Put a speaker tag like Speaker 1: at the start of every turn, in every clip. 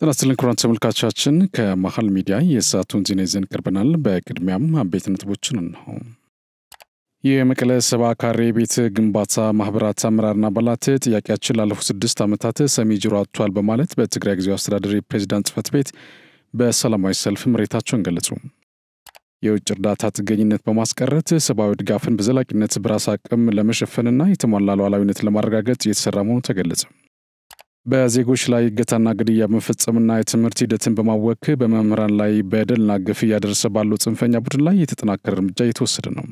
Speaker 1: ተናስተልን ኩራን ተመልካቾቻችን ከመሃል ሚዲያ የሰዓቱን ዜና ይዘን ቀርበናል። በቅድሚያም አበይት ነጥቦችን ነው። የመቀለ ሰባ ካሬ ቤት ግንባታ ማህበራት አመራርና አባላት ጥያቄያችን ላለፉት 6 ዓመታት ሰሚ ጆሮ አጥቷል በማለት በትግራይ ጊዜያዊ አስተዳደር ፕሬዝዳንት ጽሕፈት ቤት በሰላማዊ ሰልፍ ምሬታቸውን ገለጹ። የውጭ እርዳታ ጥገኝነት በማስቀረት ሰብአዊ ድጋፍን በዘላቂነት በራስ አቅም ለመሸፈንና የተሟላ ሉዓላዊነት ለማረጋገጥ እየተሰራ መሆኑ ተገለጸ። በዜጎች ላይ እገታና ግድያ መፈጸምና የትምህርት ሂደትን በማወክ በመምህራን ላይ በደልና ግፍ እያደረሰ ባለው ጽንፈኛ ቡድን ላይ የተጠናከረ እርምጃ እየተወሰደ ነው።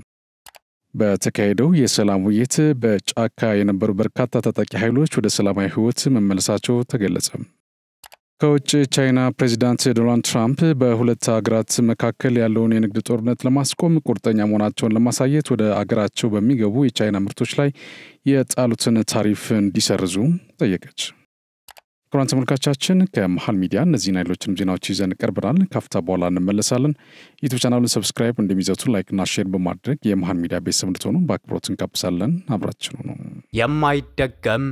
Speaker 1: በተካሄደው የሰላም ውይይት በጫካ የነበሩ በርካታ ታጣቂ ኃይሎች ወደ ሰላማዊ ህይወት መመለሳቸው ተገለጸ። ከውጭ ቻይና ፕሬዝዳንት ዶናልድ ትራምፕ በሁለት ሀገራት መካከል ያለውን የንግድ ጦርነት ለማስቆም ቁርጠኛ መሆናቸውን ለማሳየት ወደ አገራቸው በሚገቡ የቻይና ምርቶች ላይ የጣሉትን ታሪፍ እንዲሰርዙ ጠየቀች። ክቡራን ተመልካቾቻችን ከመሃል ሚዲያ እነዚህና ሌሎችንም ዜናዎች ይዘን ቀርበናል። ካፍታ በኋላ እንመለሳለን። ዩቲዩብ ቻናሉን ሰብስክራይብ እንደሚዘቱ ላይክ እና ሼር በማድረግ የመሃል ሚዲያ ቤተሰብ እንድትሆኑ በአክብሮት እንጋብዛለን። አብራችሁ ነው።
Speaker 2: የማይደገም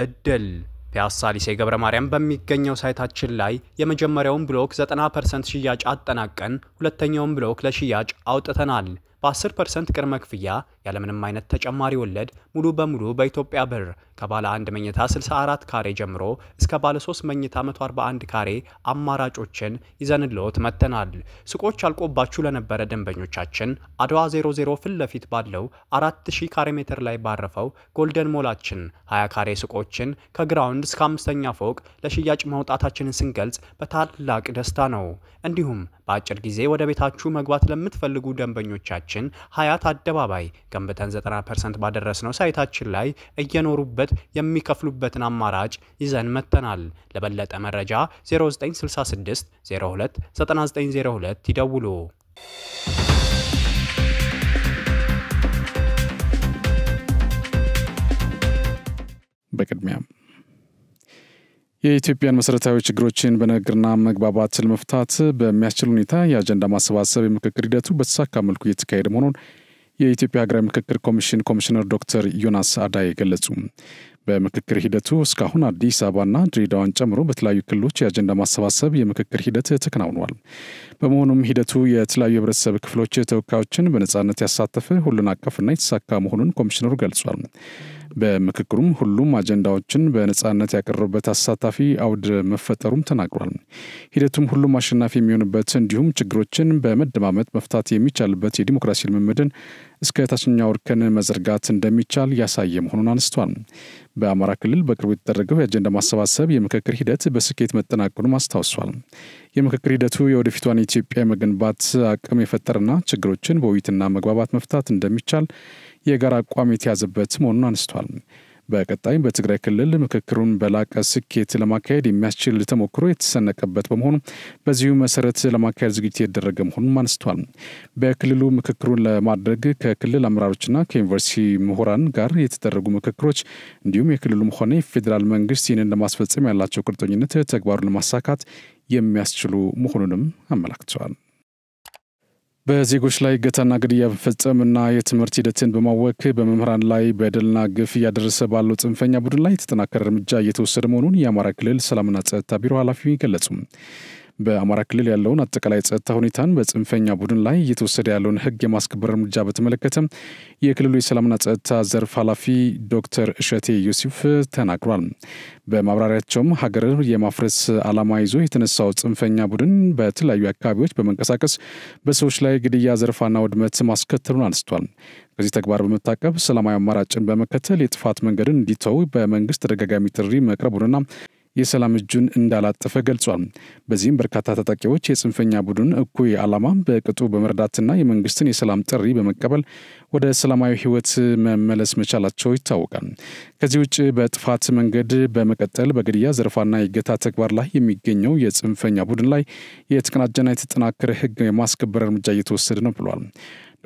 Speaker 2: እድል ፒያሳ ሊሴ ገብረ ማርያም በሚገኘው ሳይታችን ላይ የመጀመሪያውን ብሎክ 90% ሽያጭ አጠናቀን ሁለተኛውን ብሎክ ለሽያጭ አውጥተናል። በ10% ቅድመ ክፍያ ያለምንም አይነት ተጨማሪ ወለድ ሙሉ በሙሉ በኢትዮጵያ ብር ከባለ 1 መኝታ 64 ካሬ ጀምሮ እስከ ባለ 3 መኝታ 141 ካሬ አማራጮችን ይዘንልዎት መጥተናል። ሱቆች አልቆባችሁ ለነበረ ደንበኞቻችን አድዋ 00 ፊት ለፊት ባለው 4000 ካሬ ሜትር ላይ ባረፈው ጎልደን ሞላችን 20 ካሬ ሱቆችን ከግራውንድ እስከ 5ኛ ፎቅ ለሽያጭ ማውጣታችንን ስንገልጽ በታላቅ ደስታ ነው። እንዲሁም በአጭር ጊዜ ወደ ቤታችሁ መግባት ለምትፈልጉ ደንበኞቻችን ሀያት አደባባይ ገንብተን 90% ባደረስነው ሳይታችን ላይ እየኖሩበት የሚከፍሉበትን አማራጭ ይዘን መጥተናል። ለበለጠ መረጃ 0966 02 9902 ይደውሉ።
Speaker 1: በቅድሚያ የኢትዮጵያን መሰረታዊ ችግሮችን በንግግርና መግባባት ለመፍታት በሚያስችል ሁኔታ የአጀንዳ ማሰባሰብ የምክክር ሂደቱ በተሳካ መልኩ እየተካሄደ መሆኑን የኢትዮጵያ ሀገራዊ ምክክር ኮሚሽን ኮሚሽነር ዶክተር ዮናስ አዳይ ገለጹ። በምክክር ሂደቱ እስካሁን አዲስ አበባና ድሬዳዋን ጨምሮ በተለያዩ ክልሎች የአጀንዳ ማሰባሰብ የምክክር ሂደት ተከናውኗል። በመሆኑም ሂደቱ የተለያዩ የህብረተሰብ ክፍሎች ተወካዮችን በነጻነት ያሳተፈ ሁሉን አቀፍና የተሳካ መሆኑን ኮሚሽነሩ ገልጿል። በምክክሩም ሁሉም አጀንዳዎችን በነጻነት ያቀረቡበት አሳታፊ አውድ መፈጠሩም ተናግሯል። ሂደቱም ሁሉም አሸናፊ የሚሆንበት እንዲሁም ችግሮችን በመደማመጥ መፍታት የሚቻልበት የዲሞክራሲ ልምምድን እስከ ታችኛው እርከን መዘርጋት እንደሚቻል ያሳየ መሆኑን አንስቷል። በአማራ ክልል በቅርቡ የተደረገው የአጀንዳ ማሰባሰብ የምክክር ሂደት በስኬት መጠናቀቁን አስታውሷል። የምክክር ሂደቱ የወደፊቷን ኢትዮጵያ የመገንባት አቅም የፈጠረና ችግሮችን በውይይትና መግባባት መፍታት እንደሚቻል የጋራ አቋም የተያዘበት መሆኑን አንስቷል። በቀጣይ በትግራይ ክልል ምክክሩን በላቀ ስኬት ለማካሄድ የሚያስችል ተሞክሮ የተሰነቀበት በመሆኑ በዚሁ መሰረት ለማካሄድ ዝግጅት የተደረገ መሆኑን አንስቷል። በክልሉ ምክክሩን ለማድረግ ከክልል አመራሮችና ከዩኒቨርሲቲ ምሁራን ጋር የተደረጉ ምክክሮች እንዲሁም የክልሉም ሆነ የፌዴራል መንግስት ይህንን ለማስፈጸም ያላቸው ቁርጠኝነት ተግባሩን ለማሳካት የሚያስችሉ መሆኑንም አመላክተዋል። በዜጎች ላይ እገታና ግድያ በመፈጸምና የትምህርት ሂደትን በማወክ በመምህራን ላይ በደልና ግፍ እያደረሰ ባለው ጽንፈኛ ቡድን ላይ የተጠናከረ እርምጃ እየተወሰደ መሆኑን የአማራ ክልል ሰላምና ጸጥታ ቢሮ ኃላፊ ገለጹ። በአማራ ክልል ያለውን አጠቃላይ ጸጥታ ሁኔታን በጽንፈኛ ቡድን ላይ እየተወሰደ ያለውን ህግ የማስከበር እርምጃ በተመለከተ የክልሉ የሰላምና ጸጥታ ዘርፍ ኃላፊ ዶክተር እሸቴ ዩሱፍ ተናግሯል። በማብራሪያቸውም ሀገር የማፍረስ ዓላማ ይዞ የተነሳው ጽንፈኛ ቡድን በተለያዩ አካባቢዎች በመንቀሳቀስ በሰዎች ላይ ግድያ፣ ዘረፋና ውድመት ማስከተሉን አንስቷል። ከዚህ ተግባር በመታቀብ ሰላማዊ አማራጭን በመከተል የጥፋት መንገድን እንዲተው በመንግስት ተደጋጋሚ ጥሪ መቅረቡንና የሰላም እጁን እንዳላጠፈ ገልጿል። በዚህም በርካታ ታጣቂዎች የጽንፈኛ ቡድን እኩይ ዓላማ በቅጡ በመረዳትና የመንግስትን የሰላም ጥሪ በመቀበል ወደ ሰላማዊ ህይወት መመለስ መቻላቸው ይታወቃል። ከዚህ ውጭ በጥፋት መንገድ በመቀጠል በግድያ፣ ዘረፋና የእገታ ተግባር ላይ የሚገኘው የጽንፈኛ ቡድን ላይ የተቀናጀና የተጠናከረ ህግ የማስከበር እርምጃ እየተወሰደ ነው ብሏል።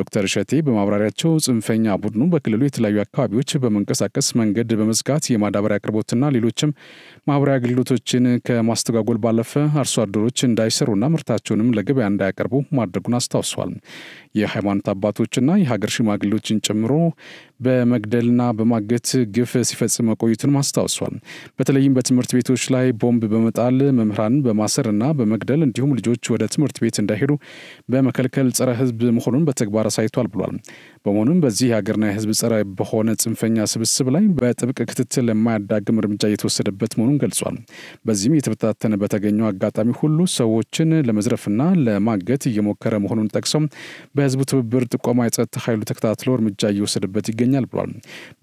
Speaker 1: ዶክተር እሸቴ በማብራሪያቸው ጽንፈኛ ቡድኑ በክልሉ የተለያዩ አካባቢዎች በመንቀሳቀስ መንገድ በመዝጋት የማዳበሪያ አቅርቦትና ሌሎችም ማህበራዊ አገልግሎቶችን ከማስተጓጎል ባለፈ አርሶ አደሮች እንዳይሰሩና ምርታቸውንም ለገበያ እንዳያቀርቡ ማድረጉን አስታውሷል። የሃይማኖት አባቶችና የሀገር ሽማግሌዎችን ጨምሮ በመግደልና በማገት ግፍ ሲፈጽም መቆየቱን አስታውሷል። በተለይም በትምህርት ቤቶች ላይ ቦምብ በመጣል መምህራንን በማሰርና በመግደል እንዲሁም ልጆች ወደ ትምህርት ቤት እንዳይሄዱ በመከልከል ጸረ ሕዝብ መሆኑን በተግባር አሳይቷል ብሏል። በመሆኑም በዚህ ሀገርና የሕዝብ ጸረ በሆነ ጽንፈኛ ስብስብ ላይ በጥብቅ ክትትል የማያዳግም እርምጃ እየተወሰደበት መሆኑን ገልጿል። በዚህም የተበታተነ በተገኘው አጋጣሚ ሁሉ ሰዎችን ለመዝረፍና ለማገት እየሞከረ መሆኑን ጠቅሰው በህዝቡ ትብብር ጥቆማ የጸጥታ ኃይሉ ተከታትሎ እርምጃ እየወሰደበት ይገኛል ብሏል።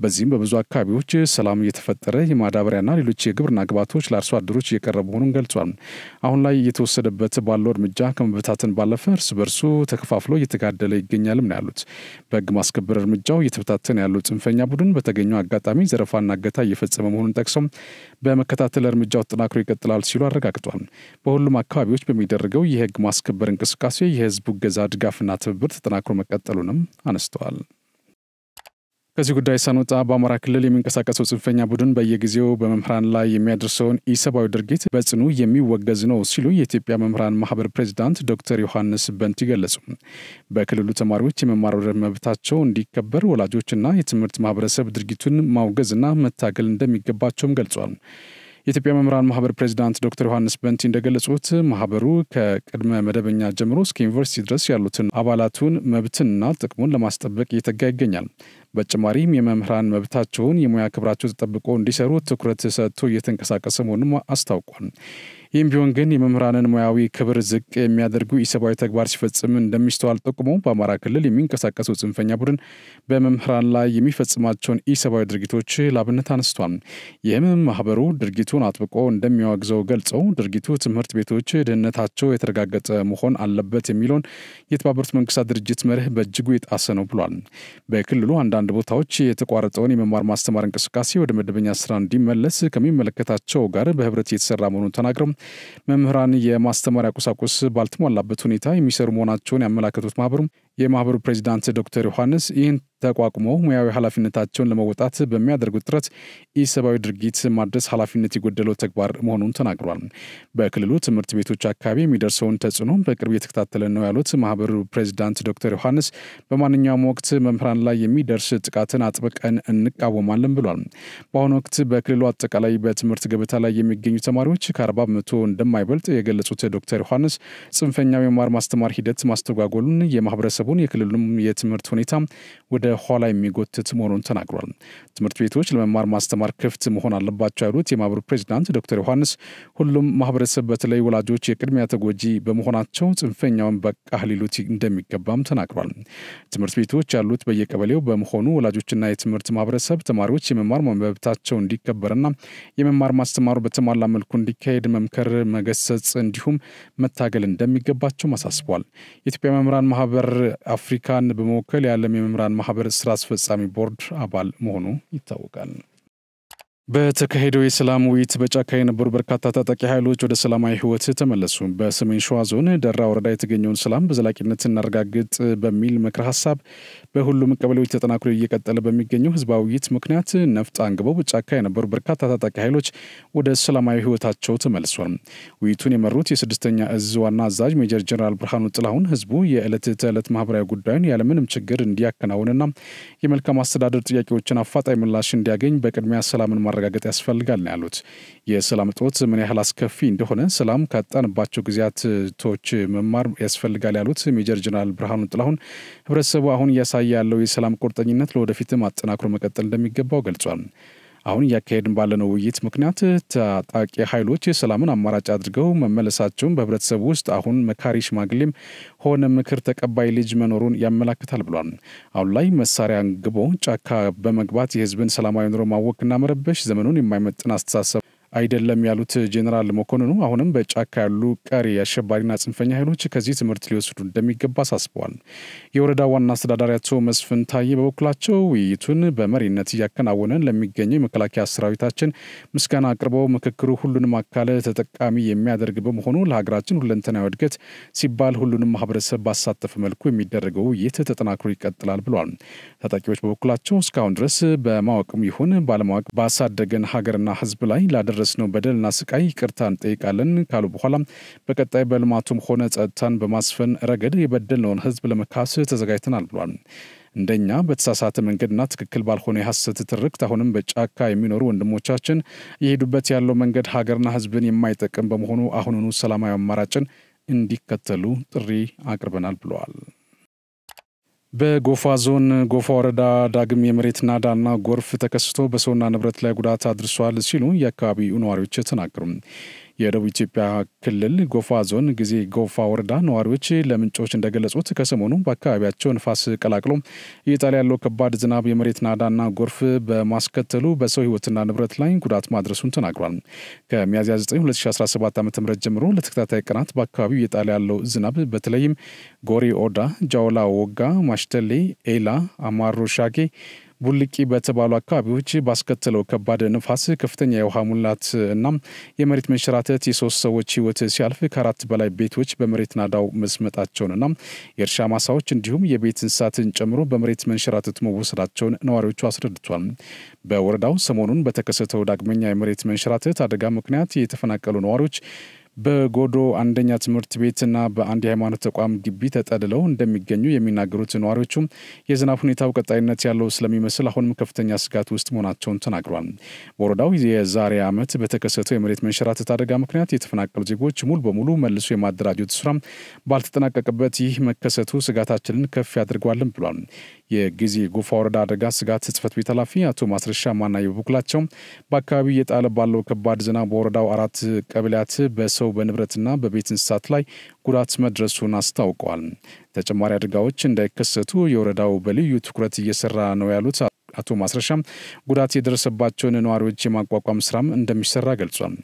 Speaker 1: በዚህም በብዙ አካባቢዎች ሰላም እየተፈጠረ የማዳበሪያና ሌሎች የግብርና ግብዓቶች ለአርሶ አደሮች እየቀረቡ መሆኑን ገልጿል። አሁን ላይ እየተወሰደበት ባለው እርምጃ ከመበታተን ባለፈ እርስ በርሱ ተከፋፍሎ እየተጋደለ ይገኛልም ነው ያሉት። በህግ ማስከበር እርምጃው እየተበታተነ ያለው ጽንፈኛ ቡድን በተገኘው አጋጣሚ ዘረፋና እገታ እየፈጸመ መሆኑን ጠቅሰው በመከታተል እርምጃው ተጠናክሮ ይቀጥላል ሲሉ አረጋግጧል። በሁሉም አካባቢዎች በሚደረገው የህግ ማስከበር እንቅስቃሴ የህዝቡ እገዛ ድጋፍና ትብብር ተጠናክሮ መቀጠሉንም አነስተዋል። ከዚህ ጉዳይ ሳንወጣ በአማራ ክልል የሚንቀሳቀሰው ጽንፈኛ ቡድን በየጊዜው በመምህራን ላይ የሚያደርሰውን ኢሰብአዊ ድርጊት በጽኑ የሚወገዝ ነው ሲሉ የኢትዮጵያ መምህራን ማህበር ፕሬዝዳንት ዶክተር ዮሐንስ በንቲ ገለጹ። በክልሉ ተማሪዎች የመማር መብታቸው እንዲከበር ወላጆችና የትምህርት ማህበረሰብ ድርጊቱን ማውገዝና መታገል እንደሚገባቸውም ገልጿል። የኢትዮጵያ መምህራን ማህበር ፕሬዝዳንት ዶክተር ዮሐንስ በንቲ እንደገለጹት ማህበሩ ከቅድመ መደበኛ ጀምሮ እስከ ዩኒቨርሲቲ ድረስ ያሉትን አባላቱን መብትና ጥቅሙን ለማስጠበቅ እየተጋ ይገኛል። በተጨማሪም የመምህራን መብታቸውን የሙያ ክብራቸው ተጠብቆ እንዲሰሩ ትኩረት ሰጥቶ እየተንቀሳቀሰ መሆኑን አስታውቋል። ይህም ቢሆን ግን የመምህራንን ሙያዊ ክብር ዝቅ የሚያደርጉ ኢሰብአዊ ተግባር ሲፈጽም እንደሚስተዋል ጠቁሞ በአማራ ክልል የሚንቀሳቀሰው ጽንፈኛ ቡድን በመምህራን ላይ የሚፈጽማቸውን ኢሰብአዊ ድርጊቶች ላብነት አነስቷል። ይህም ማህበሩ ድርጊቱን አጥብቆ እንደሚያወግዘው ገልጸው ድርጊቱ ትምህርት ቤቶች ደህንነታቸው የተረጋገጠ መሆን አለበት የሚለውን የተባበሩት መንግስታት ድርጅት መርህ በእጅጉ የጣሰ ነው ብሏል። በክልሉ አንዳንድ ቦታዎች የተቋረጠውን የመማር ማስተማር እንቅስቃሴ ወደ መደበኛ ስራ እንዲመለስ ከሚመለከታቸው ጋር በህብረት እየተሰራ መሆኑን ተናግረው መምህራን የማስተማሪያ ቁሳቁስ ባልተሟላበት ሁኔታ የሚሰሩ መሆናቸውን ያመላከቱት የማህበሩ ፕሬዝዳንት ዶክተር ዮሐንስ ይህን ተቋቁመው ሙያዊ ኃላፊነታቸውን ለመወጣት በሚያደርጉት ጥረት ኢሰብአዊ ድርጊት ማድረስ ኃላፊነት የጎደለው ተግባር መሆኑን ተናግሯል። በክልሉ ትምህርት ቤቶች አካባቢ የሚደርሰውን ተጽዕኖ በቅርብ የተከታተለ ነው ያሉት ማህበሩ ፕሬዝዳንት ዶክተር ዮሐንስ በማንኛውም ወቅት መምህራን ላይ የሚደርስ ጥቃትን አጥብቀን እንቃወማለን ብሏል። በአሁኑ ወቅት በክልሉ አጠቃላይ በትምህርት ገበታ ላይ የሚገኙ ተማሪዎች ከ40 በመቶ እንደማይበልጥ የገለጹት ዶክተር ዮሐንስ ጽንፈኛው የመማር ማስተማር ሂደት ማስተጓጎሉን የማህበረሰቡን የክልሉም የትምህርት ሁኔታ ወደ ኋላ የሚጎትት መሆኑን ተናግሯል። ትምህርት ቤቶች ለመማር ማስተማር ክፍት መሆን አለባቸው ያሉት የማህበሩ ፕሬዝዳንት ዶክተር ዮሐንስ ሁሉም ማህበረሰብ በተለይ ወላጆች የቅድሚያ ተጎጂ በመሆናቸው ጽንፈኛውን በቃ ሊሉት እንደሚገባም ተናግሯል። ትምህርት ቤቶች ያሉት በየቀበሌው በመሆኑ ወላጆችና የትምህርት ማህበረሰብ ተማሪዎች የመማር መብታቸው እንዲከበርና የመማር ማስተማሩ በተሟላ መልኩ እንዲካሄድ መምከር፣ መገሰጽ እንዲሁም መታገል እንደሚገባቸው አሳስቧል። የኢትዮጵያ መምህራን ማህበር አፍሪካን በመወከል የዓለም የመምህራን ማህበር ስራ አስፈጻሚ ቦርድ አባል መሆኑ ይታወቃል። በተካሄደው የሰላም ውይይት በጫካ የነበሩ በርካታ ታጣቂ ኃይሎች ወደ ሰላማዊ ህይወት ተመለሱ። በሰሜን ሸዋ ዞን ደራ ወረዳ የተገኘውን ሰላም በዘላቂነት እናረጋግጥ በሚል ምክረ ሀሳብ በሁሉም ቀበሌዎች ተጠናክሮ እየቀጠለ በሚገኘው ህዝባዊ ውይይት ምክንያት ነፍጥ አንግበው በጫካ የነበሩ በርካታ ታጣቂ ኃይሎች ወደ ሰላማዊ ህይወታቸው ተመልሷል። ውይይቱን የመሩት የ6ኛ እዝ ዋና አዛዥ ሜጀር ጀነራል ብርሃኑ ጥላሁን ህዝቡ የዕለት ተዕለት ማህበራዊ ጉዳዩን ያለምንም ችግር እንዲያከናውንና የመልካም አስተዳደር ጥያቄዎችን አፋጣኝ ምላሽ እንዲያገኝ በቅድሚያ ሰላምን ማረጋገጥ ያስፈልጋል ነው ያሉት። የሰላም እጦት ምን ያህል አስከፊ እንደሆነ ሰላም ካጣንባቸው ጊዜያቶች መማር ያስፈልጋል ያሉት ሜጀር ጀነራል ብርሃኑ ጥላሁን ህብረተሰቡ አሁን እያሳየ ያለው የሰላም ቁርጠኝነት ለወደፊትም አጠናክሮ መቀጠል እንደሚገባው ገልጿል። አሁን እያካሄድን ባለነው ውይይት ምክንያት ታጣቂ ኃይሎች የሰላምን አማራጭ አድርገው መመለሳቸውን በህብረተሰቡ ውስጥ አሁን መካሪ ሽማግሌም ሆነ ምክር ተቀባይ ልጅ መኖሩን ያመላክታል ብሏል። አሁን ላይ መሳሪያ አንግቦ ጫካ በመግባት የህዝብን ሰላማዊ ኑሮ ማወክና መረበሽ ዘመኑን የማይመጥን አስተሳሰብ አይደለም ያሉት ጄኔራል መኮንኑ አሁንም በጫካ ያሉ ቀሪ አሸባሪና ጽንፈኛ ኃይሎች ከዚህ ትምህርት ሊወስዱ እንደሚገባ አሳስበዋል። የወረዳ ዋና አስተዳዳሪ አቶ መስፍን ታዬ በበኩላቸው ውይይቱን በመሪነት እያከናወነ ለሚገኘው የመከላከያ ሰራዊታችን ምስጋና አቅርበው ምክክሩ ሁሉንም አካል ተጠቃሚ የሚያደርግ በመሆኑ ለሀገራችን ሁለንተናዊ እድገት ሲባል ሁሉንም ማህበረሰብ ባሳተፈ መልኩ የሚደረገው ውይይት ተጠናክሮ ይቀጥላል ብለዋል። ታጣቂዎች በበኩላቸው እስካሁን ድረስ በማወቅም ይሁን ባለማወቅ ባሳደገን ሀገርና ህዝብ ላይ ላደረስነው በደልና ስቃይ ይቅርታ እንጠይቃለን ካሉ በኋላ በቀጣይ በልማቱም ሆነ ጸጥታን በማስፈን ረገድ የበደልነውን ህዝብ ለመካስ ተዘጋጅተናል ብሏል። እንደኛ በተሳሳተ መንገድና ትክክል ባልሆነ የሐሰት ትርክት አሁንም በጫካ የሚኖሩ ወንድሞቻችን የሄዱበት ያለው መንገድ ሀገርና ሕዝብን የማይጠቅም በመሆኑ አሁኑኑ ሰላማዊ አማራጭን እንዲከተሉ ጥሪ አቅርበናል ብለዋል። በጎፋ ዞን ጎፋ ወረዳ ዳግም የመሬት ናዳና ጎርፍ ተከስቶ በሰውና ንብረት ላይ ጉዳት አድርሷል ሲሉ የአካባቢው ነዋሪዎች ተናገሩ። የደቡብ ኢትዮጵያ ክልል ጎፋ ዞን ጊዜ ጎፋ ወረዳ ነዋሪዎች ለምንጮች እንደገለጹት ከሰሞኑ በአካባቢያቸው ንፋስ ቀላቅሎ እየጣለ ያለው ከባድ ዝናብ የመሬት ናዳና ጎርፍ በማስከተሉ በሰው ሕይወትና ንብረት ላይ ጉዳት ማድረሱን ተናግሯል። ከሚያዝያ 9 2017 ዓ.ም ጀምሮ ለተከታታይ ቀናት በአካባቢው እየጣለ ያለው ዝናብ በተለይም ጎሪ ኦዳ፣ ጃውላ ወጋ፣ ማሽተሌ፣ ኤላ፣ አማሮ ሻጌ ቡልቂ በተባሉ አካባቢዎች ባስከተለው ከባድ ንፋስ ከፍተኛ የውሃ ሙላት እና የመሬት መንሸራተት የሶስት ሰዎች ሕይወት ሲያልፍ ከአራት በላይ ቤቶች በመሬት ናዳው መስመጣቸውንና የእርሻ ማሳዎች እንዲሁም የቤት እንስሳትን ጨምሮ በመሬት መንሸራተት መወሰዳቸውን ነዋሪዎቹ አስረድቷል። በወረዳው ሰሞኑን በተከሰተው ዳግመኛ የመሬት መንሸራተት አደጋ ምክንያት የተፈናቀሉ ነዋሪዎች በጎዶ አንደኛ ትምህርት ቤትና በአንድ የሃይማኖት ተቋም ግቢ ተጠልለው እንደሚገኙ የሚናገሩት ነዋሪዎቹ የዝናብ ሁኔታው ቀጣይነት ያለው ስለሚመስል አሁንም ከፍተኛ ስጋት ውስጥ መሆናቸውን ተናግሯል። በወረዳው የዛሬ ዓመት በተከሰተው የመሬት መንሸራተት አደጋ ምክንያት የተፈናቀሉ ዜጎች ሙሉ በሙሉ መልሶ የማደራጀት ስራ ባልተጠናቀቀበት ይህ መከሰቱ ስጋታችንን ከፍ ያደርገዋልን ብሏል። የጊዜ ጎፋ ወረዳ አደጋ ስጋት ጽሕፈት ቤት ኃላፊ አቶ ማስረሻ ማናየ በበኩላቸው በአካባቢው እየጣለ ባለው ከባድ ዝናብ በወረዳው 4 ቀበሌያት በሰው በንብረትና በቤት እንስሳት ላይ ጉዳት መድረሱን አስታውቀዋል። ተጨማሪ አደጋዎች እንዳይከሰቱ የወረዳው በልዩ ትኩረት እየሰራ ነው ያሉት አቶ ማስረሻም ጉዳት የደረሰባቸውን ነዋሪዎች የማቋቋም ስራም እንደሚሰራ ገልጿል።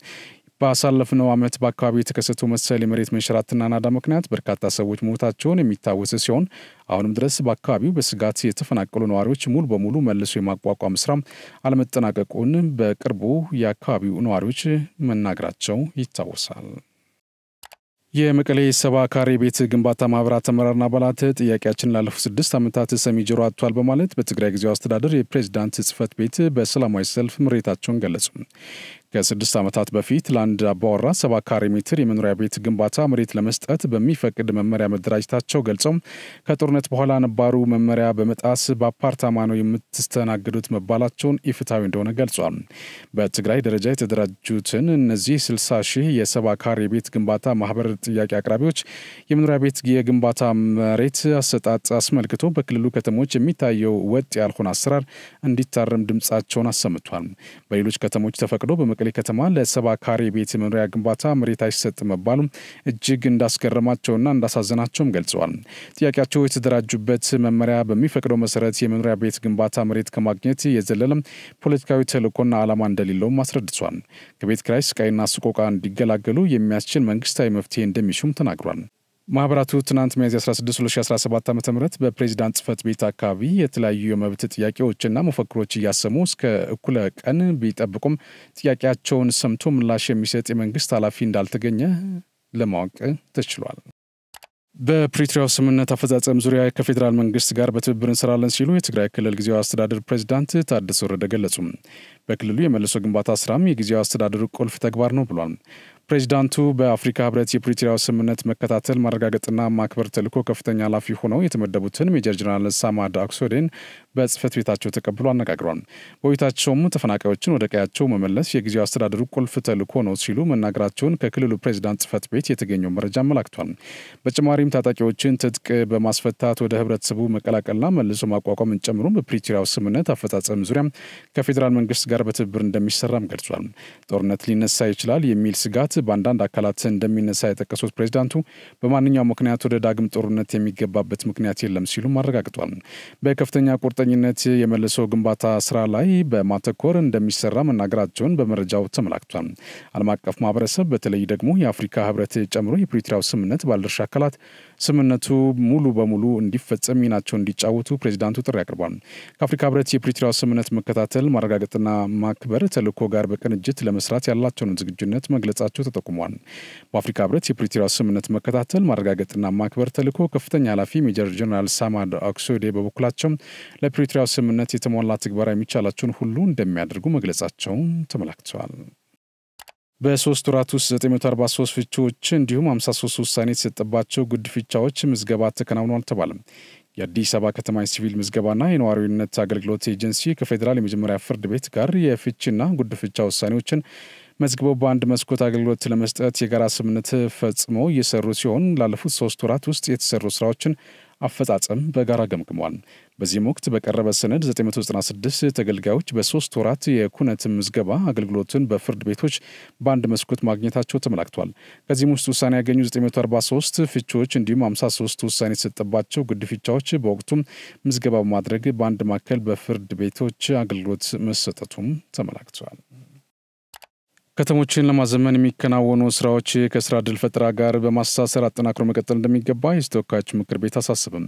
Speaker 1: ባሳለፍነው ዓመት በአካባቢው የተከሰተው መሰል የመሬት መንሸራተትና ናዳ ምክንያት በርካታ ሰዎች ሞታቸውን የሚታወስ ሲሆን አሁንም ድረስ በአካባቢው በስጋት የተፈናቀሉ ነዋሪዎች ሙሉ በሙሉ መልሶ የማቋቋም ስራ አለመጠናቀቁን በቅርቡ የአካባቢው ነዋሪዎች መናገራቸው ይታወሳል። የመቀሌ 70 ካሬ ቤት ግንባታ ማህበራት አመራርና አባላት ጥያቄያችን ላለፉት 6 ዓመታት ሰሚ ጆሮ አጥቷል በማለት በትግራይ ጊዜያዊ አስተዳደር የፕሬዝዳንት ጽሕፈት ቤት በሰላማዊ ሰልፍ ምሬታቸውን ገለጹ። ከ6 ዓመታት በፊት ለአንድ አባወራ 70 ካሬ ሜትር የመኖሪያ ቤት ግንባታ መሬት ለመስጠት በሚፈቅድ መመሪያ መደራጀታቸው ገልጸው ከጦርነት በኋላ ነባሩ መመሪያ በመጣስ በአፓርታማ ነው የምትስተናግዱት መባላቸውን ኢፍትሐዊ እንደሆነ ገልጿል። በትግራይ ደረጃ የተደራጁትን እነዚህ 60 ሺህ የ70 ካሬ ቤት ግንባታ ማህበር ጥያቄ አቅራቢዎች የመኖሪያ ቤት የግንባታ መሬት አሰጣጥ አስመልክቶ በክልሉ ከተሞች የሚታየው ወጥ ያልሆነ አሰራር እንዲታረም ድምጻቸውን አሰምቷል። በሌሎች ከተሞች ተፈቅዶ በመቀሌ ከተማ ለ70 ካሬ ቤት መኖሪያ ግንባታ መሬት አይሰጥ መባሉ እጅግ እንዳስገረማቸውና እንዳሳዘናቸውም ገልጸዋል። ጥያቄያቸው የተደራጁበት መመሪያ በሚፈቅደው መሰረት የመኖሪያ ቤት ግንባታ መሬት ከማግኘት የዘለለም ፖለቲካዊ ተልዕኮና ዓላማ እንደሌለውም አስረድቷል። ከቤት ኪራይ ስቃይና ስቆቃ እንዲገላገሉ የሚያስችል መንግስታዊ መፍትሄ እንደሚሹም ተናግሯል። ማህበራቱ ትናንት ሚያዝያ 16 2017 ዓ.ም በፕሬዝዳንት ጽሕፈት ቤት አካባቢ የተለያዩ የመብት ጥያቄዎችና መፈክሮች እያሰሙ እስከ እኩለ ቀን ቢጠብቁም ጥያቄያቸውን ሰምቶ ምላሽ የሚሰጥ የመንግስት ኃላፊ እንዳልተገኘ ለማወቅ ተችሏል። በፕሪቶሪያው ስምምነት አፈጻጸም ዙሪያ ከፌዴራል መንግስት ጋር በትብብር እንሰራለን ሲሉ የትግራይ ክልል ጊዜያዊ አስተዳደር ፕሬዝዳንት ታደሰ ወረደ ገለጹ። በክልሉ የመልሶ ግንባታ ስራም የጊዜያዊ አስተዳደሩ ቁልፍ ተግባር ነው ብሏል። ፕሬዚዳንቱ በአፍሪካ ህብረት የፕሪቶሪያው ስምምነት መከታተል ማረጋገጥና ማክበር ተልዕኮ ከፍተኛ ኃላፊ ሆነው የተመደቡትን ሜጀር ጀነራል ሳማድ አክሶዴን በጽሕፈት ቤታቸው ተቀብሎ አነጋግሯል። በውይይታቸውም ተፈናቃዮችን ወደ ቀያቸው መመለስ የጊዜያዊ አስተዳደሩ ቁልፍ ተልዕኮ ነው ሲሉ መናገራቸውን ከክልሉ ፕሬዚዳንት ጽሕፈት ቤት የተገኘው መረጃ አመላክቷል። በተጨማሪም ታጣቂዎችን ትጥቅ በማስፈታት ወደ ህብረተሰቡ መቀላቀልና መልሶ ማቋቋምን ጨምሮ በፕሪቶሪያው ስምምነት አፈጻጸም ዙሪያ ከፌዴራል መንግስት ጋር በትብብር እንደሚሰራም ገልጿል። ጦርነት ሊነሳ ይችላል የሚል ስጋት በአንዳንድ አካላት እንደሚነሳ የጠቀሱት ፕሬዚዳንቱ በማንኛውም ምክንያት ወደ ዳግም ጦርነት የሚገባበት ምክንያት የለም ሲሉም አረጋግጧል። በከፍተኛ ቁርጠኝነት የመልሶ ግንባታ ስራ ላይ በማተኮር እንደሚሰራ መናገራቸውን በመረጃው ተመላክቷል። ዓለም አቀፍ ማህበረሰብ በተለይ ደግሞ የአፍሪካ ህብረት ጨምሮ የፕሪቶሪያው ስምምነት ባለድርሻ አካላት ስምምነቱ ሙሉ በሙሉ እንዲፈጸም ሚናቸውን እንዲጫወቱ ፕሬዚዳንቱ ጥሪ አቅርቧል። ከአፍሪካ ህብረት የፕሪቶሪያው ስምምነት መከታተል ማረጋገጥና ማክበር ተልዕኮ ጋር በቅንጅት ለመስራት ያላቸውን ዝግጁነት መግለጻቸው ተጠቁሟል። በአፍሪካ ህብረት የፕሪቶሪያው ስምምነት መከታተል ማረጋገጥና ማክበር ተልዕኮ ከፍተኛ ኃላፊ ሜጀር ጀነራል ሳማድ አክሶዴ በበኩላቸው ለፕሪቶሪያው ስምምነት የተሟላ ትግበራ የሚቻላቸውን ሁሉ እንደሚያደርጉ መግለጻቸው ተመላክተዋል። በ3 ወራት ውስጥ 943 ፍቺዎች እንዲሁም 53 ውሳኔ የተሰጠባቸው ጉድ ፍቻዎች ምዝገባ ተከናውኗል ተባለ። የአዲስ አበባ ከተማ ሲቪል ምዝገባና የነዋሪነት አገልግሎት ኤጀንሲ ከፌዴራል የመጀመሪያ ፍርድ ቤት ጋር የፍቺና ጉድ ፍቻ ውሳኔዎችን መዝግበው በአንድ መስኮት አገልግሎት ለመስጠት የጋራ ስምምነት ፈጽመው እየሰሩ ሲሆን ላለፉት 3 ወራት ውስጥ የተሰሩ ስራዎችን አፈጻጸም በጋራ ገምግመዋል። በዚህም ወቅት በቀረበ ሰነድ 996 ተገልጋዮች በ3 ወራት የኩነት ምዝገባ አገልግሎትን በፍርድ ቤቶች በአንድ መስኮት ማግኘታቸው ተመላክቷል። ከዚህም ውስጥ ውሳኔ ያገኙ 943 ፍቺዎች እንዲሁም 53 ውሳኔ የተሰጠባቸው ጉድ ፍቻዎች በወቅቱም ምዝገባ በማድረግ በአንድ ማዕከል በፍርድ ቤቶች አገልግሎት መሰጠቱም ተመላክቷል። ከተሞችን ለማዘመን የሚከናወኑ ስራዎች ከስራ ዕድል ፈጠራ ጋር በማስተሳሰር አጠናክሮ መቀጠል እንደሚገባ የተወካዮች ምክር ቤት አሳሰበም።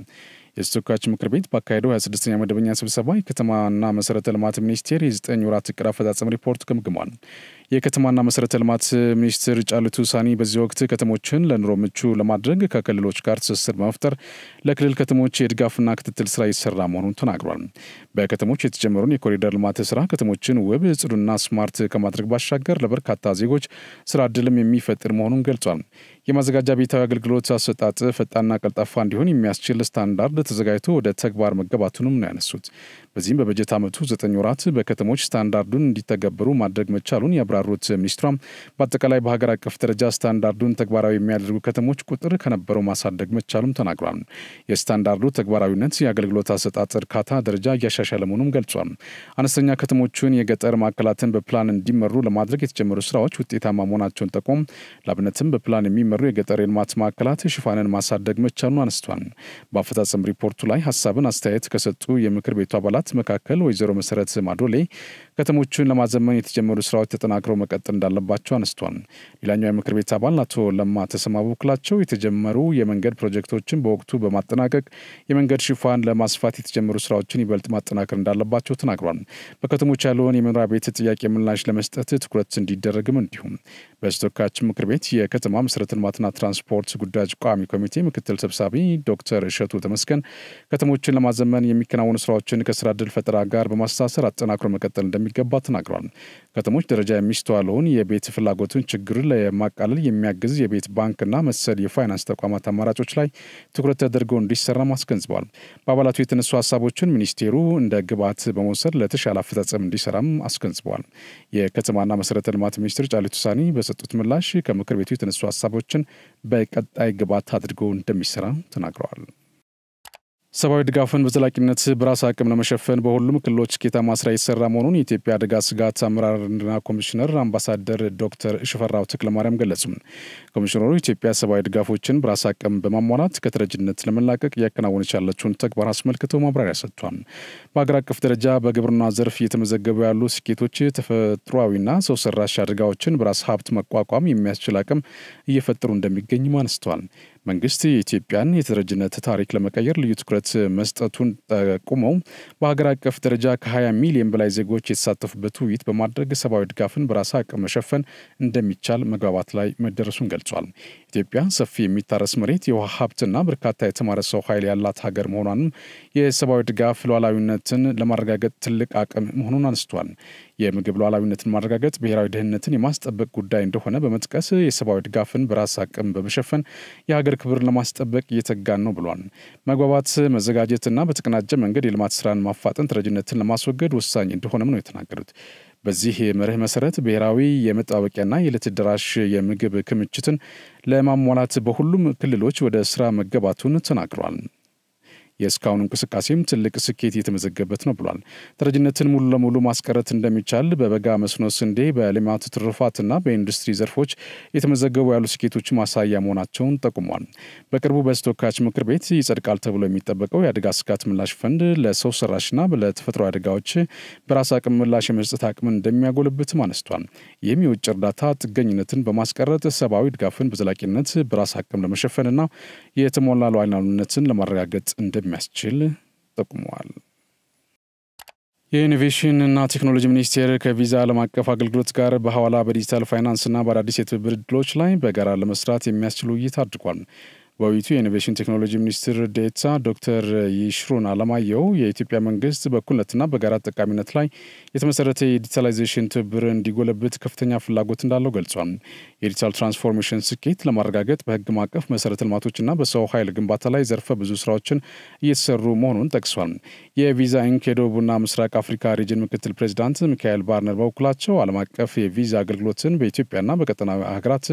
Speaker 1: የተወካዮች ምክር ቤት ባካሄደው 26ኛ መደበኛ ስብሰባ የከተማና መሰረተ ልማት ሚኒስቴር የ9 ወራት ዕቅድ አፈጻጸም ሪፖርት ገምግሟል። የከተማና መሰረተ ልማት ሚኒስትር ጫልቱ ሳኒ በዚህ ወቅት ከተሞችን ለኑሮ ምቹ ለማድረግ ከክልሎች ጋር ትስስር በመፍጠር ለክልል ከተሞች የድጋፍና ክትትል ስራ ይሰራ መሆኑን ተናግሯል። በከተሞች የተጀመሩን የኮሪደር ልማት ስራ ከተሞችን ውብ፣ ጽዱና ስማርት ከማድረግ ባሻገር ለበርካታ ዜጎች ስራ ዕድልም የሚፈጥር መሆኑን ገልጿል። የማዘጋጃ ቤታዊ አገልግሎት አሰጣጥ ፈጣንና ቀልጣፋ እንዲሆን የሚያስችል ስታንዳርድ ተዘጋጅቶ ወደ ተግባር መገባቱንም ነው ያነሱት። በዚህም በበጀት ዓመቱ 9 ወራት በከተሞች ስታንዳርዱን እንዲተገበሩ ማድረግ መቻሉን ያብራሩት ሚኒስትሯም በአጠቃላይ በሀገር አቀፍ ደረጃ ስታንዳርዱን ተግባራዊ የሚያደርጉ ከተሞች ቁጥር ከነበረው ማሳደግ መቻሉም ተናግሯል። የስታንዳርዱ ተግባራዊነት የአገልግሎት አሰጣጥ እርካታ ደረጃ እያሻሻለ መሆኑን ገልጿል። አነስተኛ ከተሞችን የገጠር ማዕከላትን በፕላን እንዲመሩ ለማድረግ የተጀመሩ ስራዎች ውጤታማ መሆናቸውን ጠቆም ለአብነትም በፕላን የሚመሩ የገጠር የልማት ማዕከላት ሽፋንን ማሳደግ መቻሉን አነስቷል። በአፈጻጸም ሪፖርቱ ላይ ሀሳብን አስተያየት ከሰጡ የምክር ቤቱ አባላት መካከል ወይዘሮ መሰረት ማዶሌ ከተሞችን ለማዘመን የተጀመሩ ስራዎች ተጠናክረው መቀጠል እንዳለባቸው አነስቷል። ሌላኛው የምክር ቤት አባል አቶ ለማ ተሰማ በኩላቸው የተጀመሩ የመንገድ ፕሮጀክቶችን በወቅቱ በማጠናቀቅ የመንገድ ሽፋን ለማስፋት የተጀመሩ ስራዎችን ይበልጥ ማጠናከር እንዳለባቸው ተናግሯል። በከተሞች ያለውን የመኖሪያ ቤት ጥያቄ ምላሽ ለመስጠት ትኩረት እንዲደረግም እንዲሁም በተወካዮች ምክር ቤት የከተማ መሰረተ ልማትና ትራንስፖርት ጉዳዮች ቋሚ ኮሚቴ ምክትል ሰብሳቢ ዶክተር እሸቱ ተመስገን ከተሞችን ለማዘመን የሚከናወኑ ስራዎችን ከስራ ዕድል ፈጠራ ጋር በማስተሳሰር አጠናክሮ መቀጠል እንደሚገባ ተናግሯል። ከተሞች ደረጃ የሚስተዋለውን የቤት ፍላጎትን ችግር ለማቃለል የሚያግዝ የቤት ባንክና መሰል የፋይናንስ ተቋማት አማራጮች ላይ ትኩረት ተደርገው እንዲሰራ አስገንዝበዋል። በአባላቱ የተነሱ ሀሳቦችን ሚኒስቴሩ እንደ ግብዓት በመውሰድ ለተሻለ አፈጻጸም እንዲሰራም አስገንዝበዋል። የከተማና መሰረተ ልማት ሚኒስትር ጫልቱ ሳኒ በሰጡት ምላሽ ከምክር ቤቱ የተነሱ ሀሳቦችን በቀጣይ ግብዓት አድርገው እንደሚሰራ ተናግረዋል። ሰብአዊ ድጋፍን በዘላቂነት በራስ አቅም ለመሸፈን በሁሉም ክልሎች ስኬታማ ስራ ይሰራ መሆኑን የኢትዮጵያ አደጋ ስጋት አመራርና ኮሚሽነር አምባሳደር ዶክተር ሽፈራው ተክለማርያም ገለጹ። ኮሚሽነሩ ኢትዮጵያ ሰብአዊ ድጋፎችን በራስ አቅም በማሟላት ከተረጅነት ለመላቀቅ እያከናወነች ያለችውን ተግባር አስመልክተው ማብራሪያ ሰጥቷል። በአገር አቀፍ ደረጃ በግብርና ዘርፍ እየተመዘገቡ ያሉ ስኬቶች ተፈጥሯዊና ሰው ሰራሽ አደጋዎችን በራስ ሀብት መቋቋም የሚያስችል አቅም እየፈጠሩ እንደሚገኝም አንስተዋል። መንግስት የኢትዮጵያን የተረጅነት ታሪክ ለመቀየር ልዩ ትኩረት መስጠቱን ጠቁመው በሀገር አቀፍ ደረጃ ከ20 ሚሊዮን በላይ ዜጎች የተሳተፉበት ውይይት በማድረግ ሰብአዊ ድጋፍን በራስ አቅም መሸፈን እንደሚቻል መግባባት ላይ መደረሱን ገልጿል። ኢትዮጵያ ሰፊ የሚታረስ መሬት፣ የውሃ ሀብትና በርካታ የተማረ ሰው ኃይል ያላት ሀገር መሆኗንም የሰብአዊ ድጋፍ ሉዓላዊነትን ለማረጋገጥ ትልቅ አቅም መሆኑን አንስቷል። የምግብ ሉዓላዊነትን ማረጋገጥ ብሔራዊ ደህንነትን የማስጠበቅ ጉዳይ እንደሆነ በመጥቀስ የሰብአዊ ድጋፍን በራስ አቅም በመሸፈን የሀገር ክብር ለማስጠበቅ እየተጋን ነው ብሏል። መግባባት፣ መዘጋጀትና በተቀናጀ መንገድ የልማት ስራን ማፋጠን ተረጅነትን ለማስወገድ ወሳኝ እንደሆነም ነው የተናገሩት። በዚህ መርህ መሰረት ብሔራዊ የመጣበቂያና የዕለት ደራሽ የምግብ ክምችትን ለማሟላት በሁሉም ክልሎች ወደ ስራ መገባቱን ተናግሯል። የእስካሁኑ እንቅስቃሴም ትልቅ ስኬት የተመዘገበት ነው ብሏል። ተረጅነትን ሙሉ ለሙሉ ማስቀረት እንደሚቻል በበጋ መስኖ ስንዴ፣ በልማት ትሩፋትና በኢንዱስትሪ ዘርፎች የተመዘገቡ ያሉ ስኬቶች ማሳያ መሆናቸውን ጠቁሟል። በቅርቡ በተወካዮች ምክር ቤት ይጸድቃል ተብሎ የሚጠበቀው የአደጋ ስጋት ምላሽ ፈንድ ለሰው ሰራሽና ለተፈጥሮ አደጋዎች በራስ አቅም ምላሽ የመስጠት አቅምን እንደሚያጎለብትም አነስቷል። ይህም የውጭ እርዳታ ጥገኝነትን በማስቀረት ሰብአዊ ድጋፍን በዘላቂነት በራስ አቅም ለመሸፈንና የተሟላ ሉዓላዊነትን ለማረጋገጥ እንደሚያስችል ጠቁመዋል። የኢኖቬሽንና ቴክኖሎጂ ሚኒስቴር ከቪዛ ዓለም አቀፍ አገልግሎት ጋር በሐዋላ በዲጂታል ፋይናንስና በአዳዲስ የትብብር ዕድሎች ላይ በጋራ ለመስራት የሚያስችል ውይይት አድርጓል። በውይይቱ የኢኖቬሽን ቴክኖሎጂ ሚኒስትር ዴኤታ ዶክተር ይሽሩን አለማየሁ የኢትዮጵያ መንግስት በእኩልነትና በጋራ ተጠቃሚነት ላይ የተመሰረተ የዲጂታላይዜሽን ትብብር እንዲጎለብት ከፍተኛ ፍላጎት እንዳለው ገልጿል። የዲጂታል ትራንስፎርሜሽን ስኬት ለማረጋገጥ በህግ ማዕቀፍ መሰረተ ልማቶችና በሰው ኃይል ግንባታ ላይ ዘርፈ ብዙ ስራዎችን እየተሰሩ መሆኑን ጠቅሷል። የቪዛ ኢንክ የደቡብና ምስራቅ አፍሪካ ሪጅን ምክትል ፕሬዚዳንት ሚካኤል ባርነር በበኩላቸው ዓለም አቀፍ የቪዛ አገልግሎትን በኢትዮጵያና በቀጠናዊ ሀገራት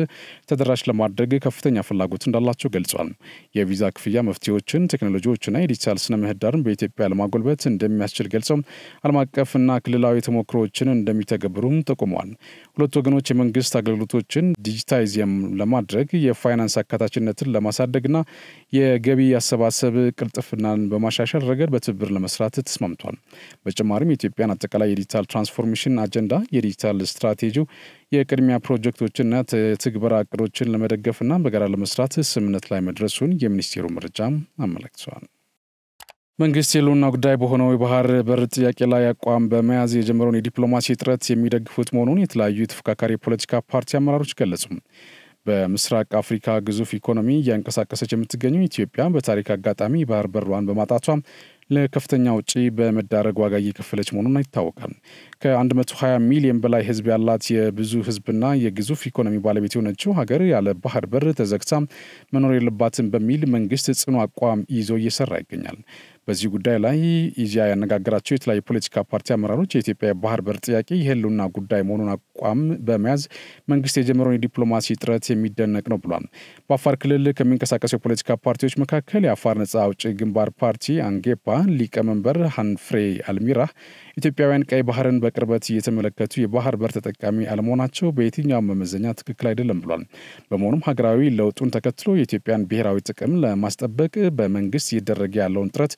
Speaker 1: ተደራሽ ለማድረግ ከፍተኛ ፍላጎት እንዳላቸው ገልጿል። የቪዛ ክፍያ መፍትሄዎችን፣ ቴክኖሎጂዎችና የዲጂታል ስነ ምህዳርን በኢትዮጵያ ለማጎልበት እንደሚያስችል ገልጸው ዓለም አቀፍና ክልላዊ ተሞክሮዎችን እንደሚተገብሩም ጠቁመዋል። ሁለቱ ወገኖች የመንግስት አገልግሎቶችን ዲጂታይዝ ለማድረግ የፋይናንስ አካታችነትን ለማሳደግና የገቢ አሰባሰብ ቅልጥፍናን በማሻሻል ረገድ በትብብር ለመስራት ተስማምቷል። በተጨማሪም የኢትዮጵያን አጠቃላይ የዲጂታል ትራንስፎርሜሽን አጀንዳ፣ የዲጂታል ስትራቴጂው የቅድሚያ ፕሮጀክቶችና ትግበራ እቅዶችን ለመደገፍና በጋራ ለመስራት ስምምነት ላይ መድረሱን የሚኒስቴሩ መረጃ አመለክቷል። መንግስት የህልውና ጉዳይ በሆነው የባህር በር ጥያቄ ላይ አቋም በመያዝ የጀመረውን የዲፕሎማሲ ጥረት የሚደግፉት መሆኑን የተለያዩ የተፎካካሪ የፖለቲካ ፓርቲ አመራሮች ገለጹ። በምስራቅ አፍሪካ ግዙፍ ኢኮኖሚ እያንቀሳቀሰች የምትገኘው ኢትዮጵያ በታሪክ አጋጣሚ ባህር በሯን በማጣቷ ለከፍተኛ ውጪ በመዳረግ ዋጋ እየከፈለች መሆኑን ይታወቃል። ከ120 ሚሊዮን በላይ ህዝብ ያላት የብዙ ህዝብና የግዙፍ ኢኮኖሚ ባለቤት የሆነችው ሀገር ያለ ባህር በር ተዘግታ መኖር የለባትም በሚል መንግስት ጽኑ አቋም ይዞ እየሰራ ይገኛል። በዚህ ጉዳይ ላይ ኢዜአ ያነጋገራቸው የተለያዩ ፖለቲካ ፓርቲ አመራሮች የኢትዮጵያ ባህር በር ጥያቄ የህልውና ጉዳይ መሆኑን አቋም በመያዝ መንግስት የጀመረውን የዲፕሎማሲ ጥረት የሚደነቅ ነው ብሏል። በአፋር ክልል ከሚንቀሳቀሱ የፖለቲካ ፓርቲዎች መካከል የአፋር ነጻ አውጪ ግንባር ፓርቲ አንጌፓ ሊቀመንበር ሃንፍሬ አልሚራህ ኢትዮጵያውያን ቀይ ባህርን በቅርበት እየተመለከቱ የባህር በር ተጠቃሚ አለመሆናቸው በየትኛውም መመዘኛ ትክክል አይደለም ብሏል። በመሆኑም ሀገራዊ ለውጡን ተከትሎ የኢትዮጵያን ብሔራዊ ጥቅም ለማስጠበቅ በመንግስት እየተደረገ ያለውን ጥረት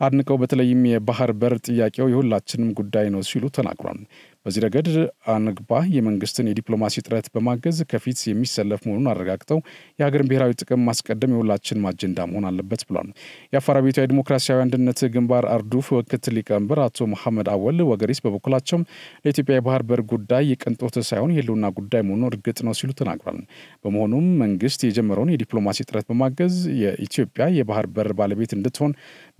Speaker 1: አድንቀው በተለይም የባህር በር ጥያቄው የሁላችንም ጉዳይ ነው ሲሉ ተናግሯል። በዚህ ረገድ አንግባ የመንግስትን የዲፕሎማሲ ጥረት በማገዝ ከፊት የሚሰለፍ መሆኑን አረጋግጠው የሀገርን ብሔራዊ ጥቅም ማስቀደም የሁላችንም አጀንዳ መሆን አለበት ብሏል። የአፋር አብዮታዊ ዲሞክራሲያዊ አንድነት ግንባር አርዱፍ ምክትል ሊቀመንበር አቶ መሐመድ አወል ወገሪስ በበኩላቸው ለኢትዮጵያ የባህር በር ጉዳይ የቅንጦት ሳይሆን የህልውና ጉዳይ መሆኑን እርግጥ ነው ሲሉ ተናግሯል። በመሆኑም መንግስት የጀመረውን የዲፕሎማሲ ጥረት በማገዝ የኢትዮጵያ የባህር በር ባለቤት እንድትሆን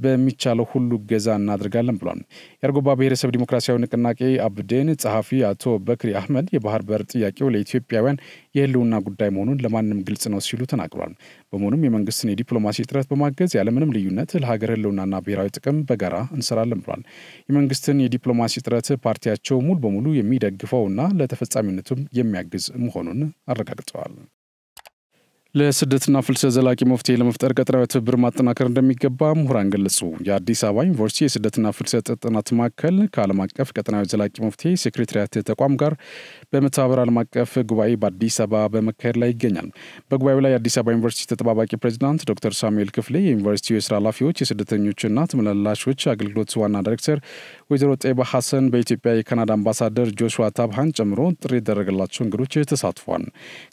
Speaker 1: በሚቻለው ሁሉ ገዛ እናደርጋለን ብሏል። የአርጎባ ብሔረሰብ ዲሞክራሲያዊ ንቅናቄ አብዴን ጸሐፊ አቶ በክሪ አህመድ የባህር በር ጥያቄው ለኢትዮጵያውያን የህልውና ጉዳይ መሆኑን ለማንም ግልጽ ነው ሲሉ ተናግሯል። በመሆኑም የመንግስትን የዲፕሎማሲ ጥረት በማገዝ ያለምንም ልዩነት ለሀገር ህልውናና ብሔራዊ ጥቅም በጋራ እንሰራለን ብሏል። የመንግስትን የዲፕሎማሲ ጥረት ፓርቲያቸው ሙሉ በሙሉ የሚደግፈውና ለተፈጻሚነቱም የሚያግዝ መሆኑን አረጋግጠዋል። ለስደትና ፍልሰት ዘላቂ መፍትሄ ለመፍጠር ቀጠናዊ ትብብር ማጠናከር እንደሚገባ ምሁራን ገለጹ። የአዲስ አበባ ዩኒቨርሲቲ የስደትና ፍልሰት ጥናት ማዕከል ከዓለም አቀፍ ቀጠናዊ ዘላቂ መፍትሄ ሴክሬታሪያት ተቋም ጋር በመተባበር ዓለም አቀፍ ጉባኤ በአዲስ አበባ በመካሄድ ላይ ይገኛል። በጉባኤው ላይ የአዲስ አበባ ዩኒቨርሲቲ ተጠባባቂ ፕሬዚዳንት ዶክተር ሳሙኤል ክፍሌ፣ የዩኒቨርሲቲው የስራ ኃላፊዎች፣ የስደተኞችና ተመላላሾች አገልግሎት ዋና ዳይሬክተር ወይዘሮ ጤባ ሐሰን፣ በኢትዮጵያ የካናዳ አምባሳደር ጆሹዋ ታብሃን ጨምሮ ጥሪ የተደረገላቸው እንግዶች ተሳትፏል።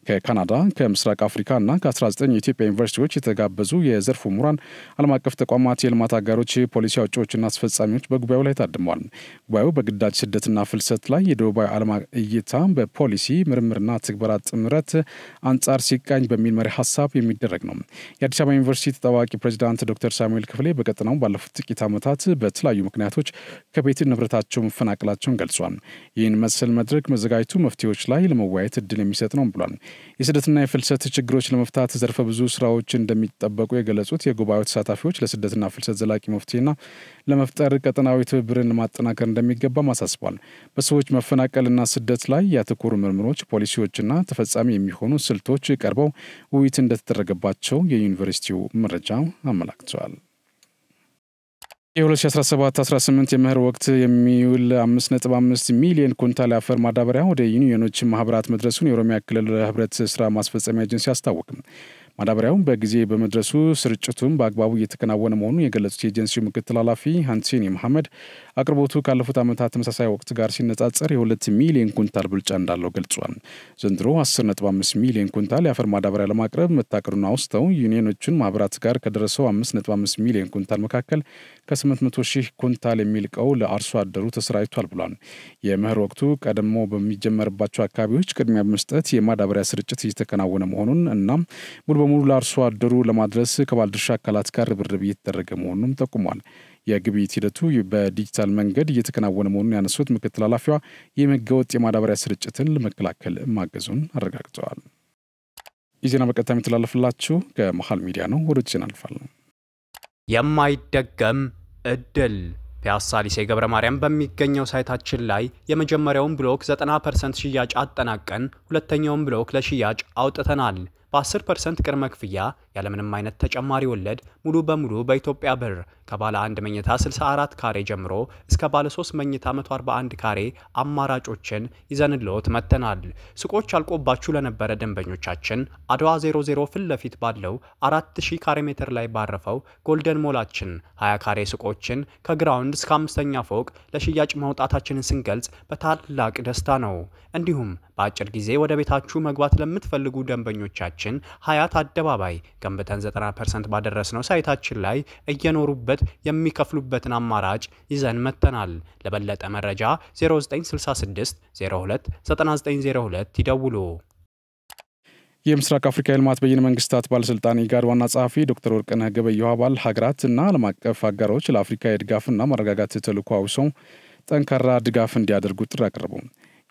Speaker 1: ከካናዳ ከምስራቅ አፍሪካ እና ከ19 የኢትዮጵያ ዩኒቨርሲቲዎች የተጋበዙ የዘርፉ ምሁራን፣ ዓለም አቀፍ ተቋማት፣ የልማት አጋሮች፣ ፖሊሲ አውጪዎችና አስፈጻሚዎች በጉባኤው ላይ ታድመዋል። ጉባኤው በግዳጅ ስደትና ፍልሰት ላይ የደቡባዊ ዓለም እይታ በፖሊሲ ምርምርና ትግበራ ጥምረት አንጻር ሲቃኝ በሚል መሪ ሀሳብ የሚደረግ ነው። የአዲስ አበባ ዩኒቨርሲቲ ተጠባባቂ ፕሬዚዳንት ዶክተር ሳሙኤል ክፍሌ በቀጠናው ባለፉት ጥቂት ዓመታት በተለያዩ ምክንያቶች ከቤት ንብረታቸው መፈናቀላቸውን ገልጿል። ይህን መሰል መድረክ መዘጋጀቱ መፍትሄዎች ላይ ለመወያየት እድል የሚሰጥ ነው ብሏል። የስደትና የፍልሰት ችግሮች ለመፍታት ዘርፈ ብዙ ስራዎች እንደሚጠበቁ የገለጹት የጉባኤው ተሳታፊዎች ለስደትና ፍልሰት ዘላቂ መፍትሄና ለመፍጠር ቀጠናዊ ትብብርን ለማጠናከር እንደሚገባ አሳስቧል። በሰዎች መፈናቀልና ስደት ላይ ያተኮሩ ምርምሮች፣ ፖሊሲዎችና ተፈጻሚ የሚሆኑ ስልቶች ቀርበው ውይይት እንደተደረገባቸው የዩኒቨርሲቲው መረጃ አመላክቷል። የ2017-18 የመኸር ወቅት የሚውል 5.5 ሚሊዮን ኩንታል የአፈር ማዳበሪያ ወደ ዩኒዮኖች ማህበራት መድረሱን የኦሮሚያ ክልል ህብረት ስራ ማስፈጸሚያ ኤጀንሲ አስታወቀ። ማዳበሪያው በጊዜ በመድረሱ ስርጭቱን በአግባቡ እየተከናወነ መሆኑን የገለጹት የኤጀንሲው ምክትል ኃላፊ ሀንሲኒ መሐመድ አቅርቦቱ ካለፉት ዓመታት ተመሳሳይ ወቅት ጋር ሲነጻጸር የ2 ሚሊዮን ኩንታል ብልጫ እንዳለው ገልጿል። ዘንድሮ 10.5 ሚሊዮን ኩንታል የአፈር ማዳበሪያ ለማቅረብ መታቀዱን አውስተው ዩኒዮኖቹን ማህበራት ጋር ከደረሰው 5.5 ሚሊዮን ኩንታል መካከል ከ800 ሺህ ኩንታል የሚልቀው ለአርሶ አደሩ ተሰራጭቷል ብሏል። የመኸር ወቅቱ ቀደሞ በሚጀመርባቸው አካባቢዎች ቅድሚያ በመስጠት የማዳበሪያ ስርጭት እየተከናወነ መሆኑን እና ሙሉ በሙሉ ለአርሶ አደሩ ለማድረስ ከባለድርሻ አካላት ጋር ርብርብ እየተደረገ መሆኑንም ጠቁሟል። የግብይት ሂደቱ በዲጂታል መንገድ እየተከናወነ መሆኑን ያነሱት ምክትል ኃላፊዋ የህገወጥ የማዳበሪያ ስርጭትን ለመከላከል ማገዙን አረጋግጠዋል። የዜና በቀጥታ የሚተላለፍላችሁ ከመሃል ሚዲያ ነው። ወደ ዜና አልፋለሁ።
Speaker 2: የማይደገም እድል ፒያሳ ሊሴ ገብረ ማርያም በሚገኘው ሳይታችን ላይ የመጀመሪያውን ብሎክ 90% ሽያጭ አጠናቀን ሁለተኛውን ብሎክ ለሽያጭ አውጥተናል። በ10% ቅድመ ክፍያ ያለምንም አይነት ተጨማሪ ወለድ ሙሉ በሙሉ በኢትዮጵያ ብር ከባለ 1 መኝታ 64 ካሬ ጀምሮ እስከ ባለ 3 መኝታ 141 ካሬ አማራጮችን ይዘንልዎት መጥተናል። ሱቆች አልቆባችሁ ለነበረ ደንበኞቻችን አድዋ 00 ፊት ለፊት ባለው 4000 ካሬ ሜትር ላይ ባረፈው ጎልደን ሞላችን 20 ካሬ ሱቆችን ከግራውንድ እስከ 5ኛ ፎቅ ለሽያጭ ማውጣታችንን ስንገልጽ በታላቅ ደስታ ነው። እንዲሁም በአጭር ጊዜ ወደ ቤታችሁ መግባት ለምትፈልጉ ደንበኞቻችን ሀያት አደባባይ ገንብተን 90% ባደረስነው ሳይታችን ላይ እየኖሩበት የሚከፍሉበትን አማራጭ ይዘን መጥተናል። ለበለጠ መረጃ 0966 02 9902 ይደውሉ።
Speaker 1: የምስራቅ አፍሪካ የልማት በይነ መንግስታት ባለስልጣን ኢጋድ ዋና ጸሐፊ ዶክተር ወርቅነህ ገበየሁ አባል ሀገራትና ዓለም አቀፍ አጋሮች ለአፍሪካ የድጋፍና ማረጋጋት ተልዕኮ አውሰው ጠንካራ ድጋፍ እንዲያደርጉ ጥሪ አቀረቡ።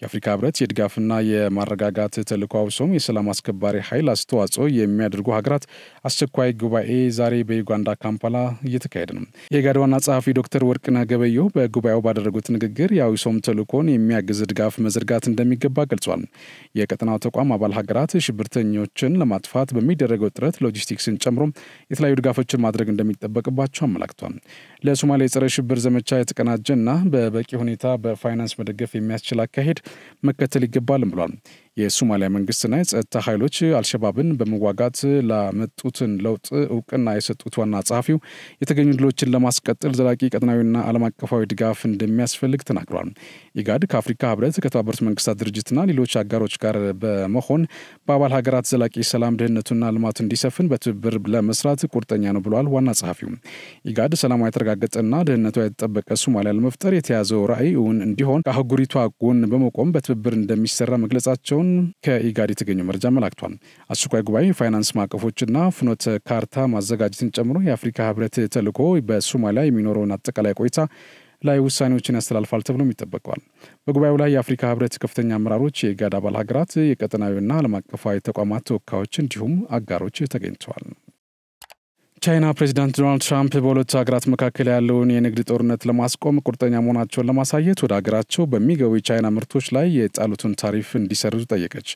Speaker 1: የአፍሪካ ህብረት የድጋፍና የማረጋጋት ተልዕኮ አውሰው የሰላም አስከባሪ ኃይል አስተዋጽኦ የሚያደርጉ ሀገራት አስቸኳይ ጉባኤ ዛሬ በዩጋንዳ ካምፓላ እየተካሄደ ነው። የኢጋድ ዋና ጸሐፊ ዶክተር ወርቅነህ ገበየሁ በጉባኤው ባደረጉት ንግግር የአውሰም ተልዕኮን የሚያግዝ ድጋፍ መዘርጋት እንደሚገባ ገልጿል። የቀጠናው ተቋም አባል ሀገራት ሽብርተኞችን ለማጥፋት በሚደረገው ጥረት ሎጂስቲክስን ጨምሮ የተለያዩ ድጋፎችን ማድረግ እንደሚጠበቅባቸው አመላክቷል። ለሶማሊያ የጸረ ሽብር ዘመቻ የተቀናጀና በበቂ ሁኔታ በፋይናንስ መደገፍ የሚያስችል አካሄድ መከተል ይገባልም ብሏል። የሶማሊያ መንግስትና የጸጥታ ኃይሎች አልሸባብን በመዋጋት ላመጡትን ለውጥ እውቅና የሰጡት ዋና ጸሐፊው የተገኙ ድሎችን ለማስቀጠል ዘላቂ ቀጠናዊና ዓለም አቀፋዊ ድጋፍ እንደሚያስፈልግ ተናግሯል። ኢጋድ ከአፍሪካ ህብረት፣ ከተባበሩት መንግስታት ድርጅትና ሌሎች አጋሮች ጋር በመሆን በአባል ሀገራት ዘላቂ ሰላም፣ ደህንነቱና ልማቱ እንዲሰፍን በትብብር ለመስራት ቁርጠኛ ነው ብሏል ዋና ጸሐፊው። ኢጋድ ሰላማዊ የተረጋገጠና ደህንነቷ የተጠበቀ ሶማሊያ ለመፍጠር የተያዘው ራዕይ እውን እንዲሆን ከአህጉሪቷ ጎን በመቆም በትብብር እንደሚሰራ መግለጻቸውን ከኢጋድ የተገኘው መረጃ መላክቷል። አስቸኳይ ጉባኤ የፋይናንስ ማዕቀፎችና ፍኖተ ካርታ ማዘጋጀትን ጨምሮ የአፍሪካ ህብረት ተልዕኮ በሶማሊያ የሚኖረውን አጠቃላይ ቆይታ ላይ ውሳኔዎችን ያስተላልፋል ተብሎም ይጠበቀዋል። በጉባኤው ላይ የአፍሪካ ህብረት ከፍተኛ አመራሮች፣ የኢጋድ አባል ሀገራት፣ የቀጠናዊና ዓለም አቀፋዊ ተቋማት ተወካዮች እንዲሁም አጋሮች ተገኝተዋል። ቻይና ፕሬዚዳንት ዶናልድ ትራምፕ በሁለቱ ሀገራት መካከል ያለውን የንግድ ጦርነት ለማስቆም ቁርጠኛ መሆናቸውን ለማሳየት ወደ ሀገራቸው በሚገቡ የቻይና ምርቶች ላይ የጣሉትን ታሪፍ እንዲሰርዙ ጠየቀች።